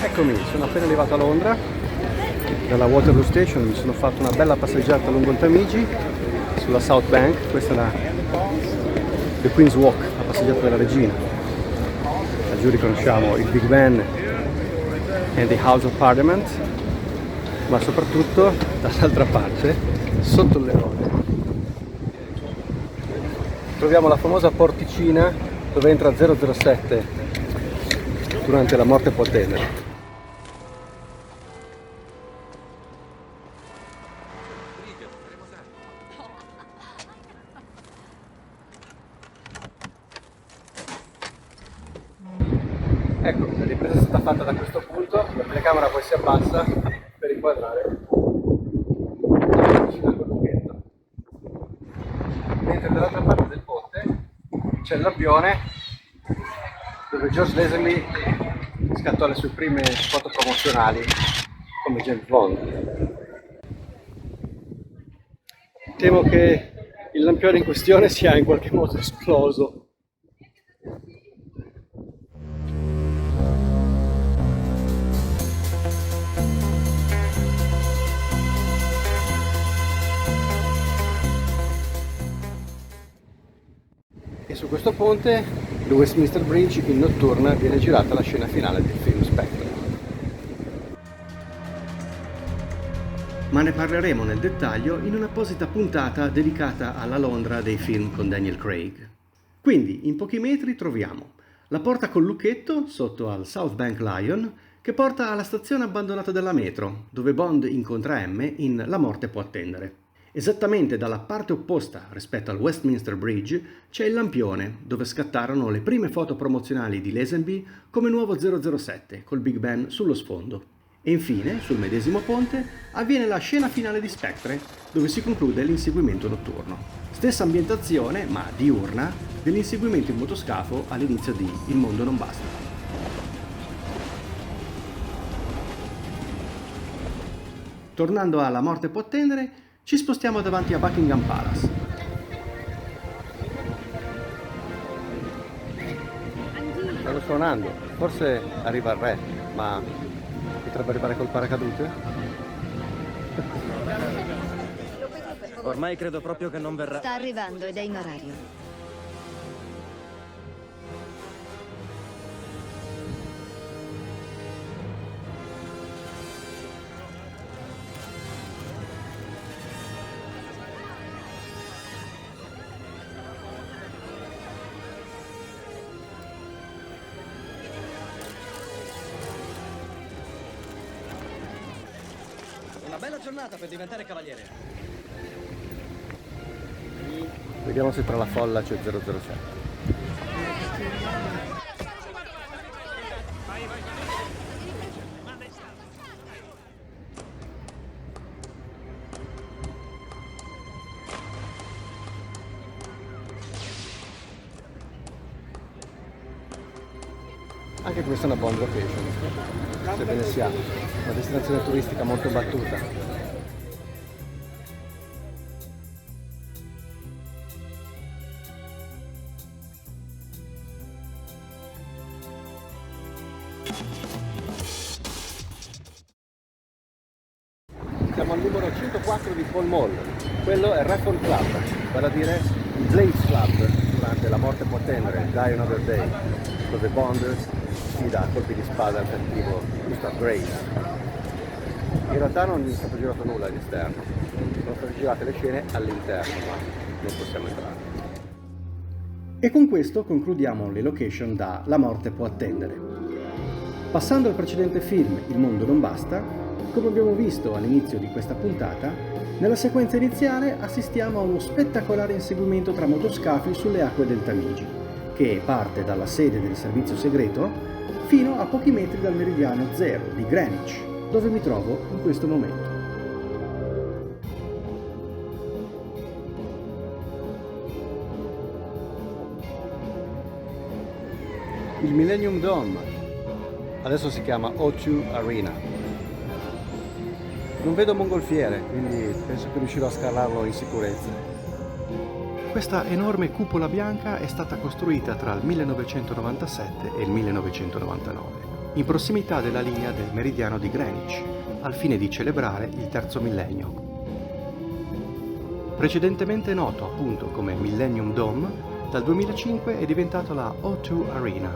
Eccomi, sono appena arrivato a Londra dalla Waterloo Station, mi sono fatto una bella passeggiata lungo il Tamigi sulla South Bank. Questa è The Queen's Walk, la passeggiata della regina. Laggiù riconosciamo il Big Ben e the House of Parliament, ma soprattutto dall'altra parte, sotto il leone, troviamo la famosa porticina dove entra 007 durante La morte può attendere. Ecco, la ripresa è stata fatta da questo punto, la telecamera poi si abbassa per inquadrare la vicina col lunghetto. Mentre dall'altra parte del ponte c'è il lampione dove George Lazenby scattò le sue prime foto promozionali come James Bond. Temo che il lampione in questione sia in qualche modo esploso. E su questo ponte, il Westminster Bridge, in notturna viene girata la scena finale del film Spectre. Ma ne parleremo nel dettaglio in un'apposita puntata dedicata alla Londra dei film con Daniel Craig. Quindi, in pochi metri troviamo la porta col lucchetto sotto al South Bank Lion, che porta alla stazione abbandonata della metro, dove Bond incontra M in La morte può attendere. Esattamente dalla parte opposta rispetto al Westminster Bridge c'è il lampione, dove scattarono le prime foto promozionali di Lazenby come nuovo 007 col Big Ben sullo sfondo. E infine, sul medesimo ponte, avviene la scena finale di Spectre, dove si conclude l'inseguimento notturno. Stessa ambientazione, ma diurna, dell'inseguimento in motoscafo all'inizio di Il mondo non basta. Tornando a La morte può attendere, ci spostiamo davanti a Buckingham Palace. Stanno suonando, forse arriva il re, ma potrebbe arrivare col paracadute? Ormai credo proprio che non verrà. Sta arrivando ed è in orario. Una bella giornata per diventare cavaliere. Vediamo se tra la folla c'è 007. Anche questa è una Bond location, sebbene sia una destinazione turistica molto battuta. Siamo al numero 104 di Pall Mall, quello è Raffle Club, vale a dire il Blades Club durante La morte può attendere, Die Another Day, dove Bond sfida a colpi di spada il cattivo Gustav Grace. In realtà non è stato girato nulla all'esterno, sono state girate le scene all'interno, ma non possiamo entrare. E con questo concludiamo le location da La morte può attendere. Passando al precedente film Il mondo non basta, come abbiamo visto all'inizio di questa puntata, nella sequenza iniziale assistiamo a uno spettacolare inseguimento tra motoscafi sulle acque del Tamigi, che parte dalla sede del servizio segreto fino a pochi metri dal meridiano zero di Greenwich, dove mi trovo in questo momento. Il Millennium Dome adesso si chiama O2 Arena. Non vedo mongolfiere, quindi penso che riuscirò a scalarlo in sicurezza. Questa enorme cupola bianca è stata costruita tra il 1997 e il 1999. in prossimità della linea del meridiano di Greenwich, al fine di celebrare il terzo millennio. Precedentemente noto appunto come Millennium Dome, dal 2005 è diventato la O2 Arena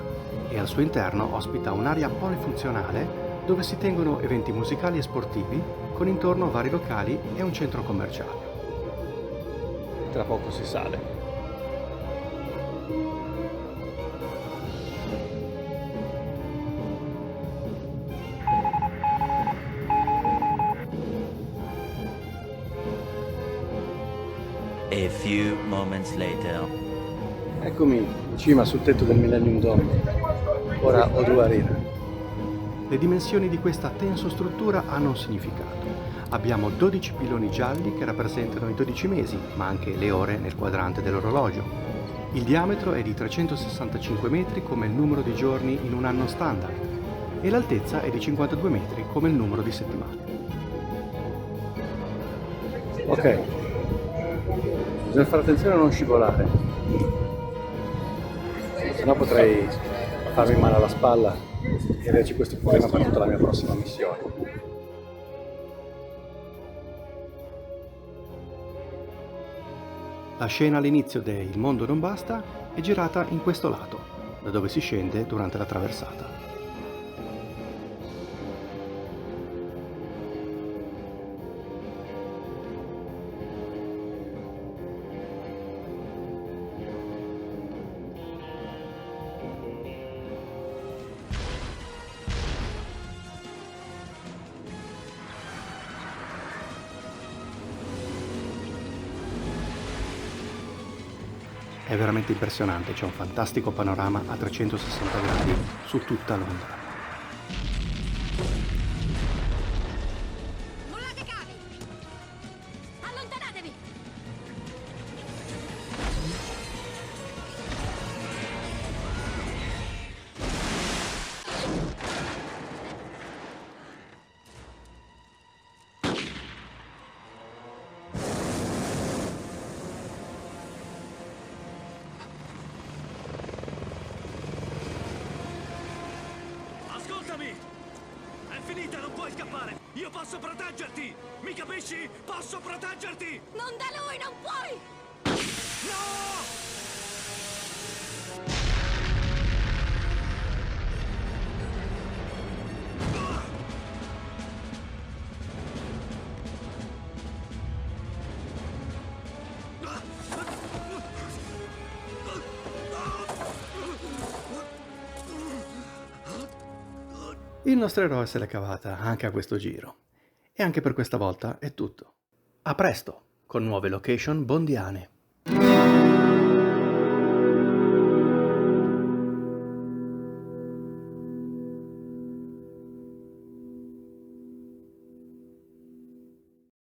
e al suo interno ospita un'area polifunzionale dove si tengono eventi musicali e sportivi con intorno vari locali e un centro commerciale. Tra poco si sale. A few moments later. Eccomi in cima sul tetto del Millennium Dome. Ora O2 Arena. Le dimensioni di questa tensostruttura hanno un significato. Abbiamo 12 piloni gialli che rappresentano i 12 mesi, ma anche le ore nel quadrante dell'orologio. Il diametro è di 365 metri come il numero di giorni in un anno standard e l'altezza è di 52 metri come il numero di settimane. Ok, bisogna fare attenzione a non scivolare, sennò potrei farmi male alla spalla e averci questo problema per tutta la mia prossima missione. La scena all'inizio de Il mondo non basta è girata in questo lato, da dove si scende durante la traversata. È veramente impressionante, c'è un fantastico panorama a 360 gradi su tutta Londra. Mollate cavi! Allontanatevi! Ascoltami! È finita, non puoi scappare! Io posso proteggerti! Mi capisci? Posso proteggerti! Non da lui, non puoi! No! Il nostro eroe se l'è cavata anche a questo giro. E anche per questa volta è tutto. A presto, con nuove location bondiane.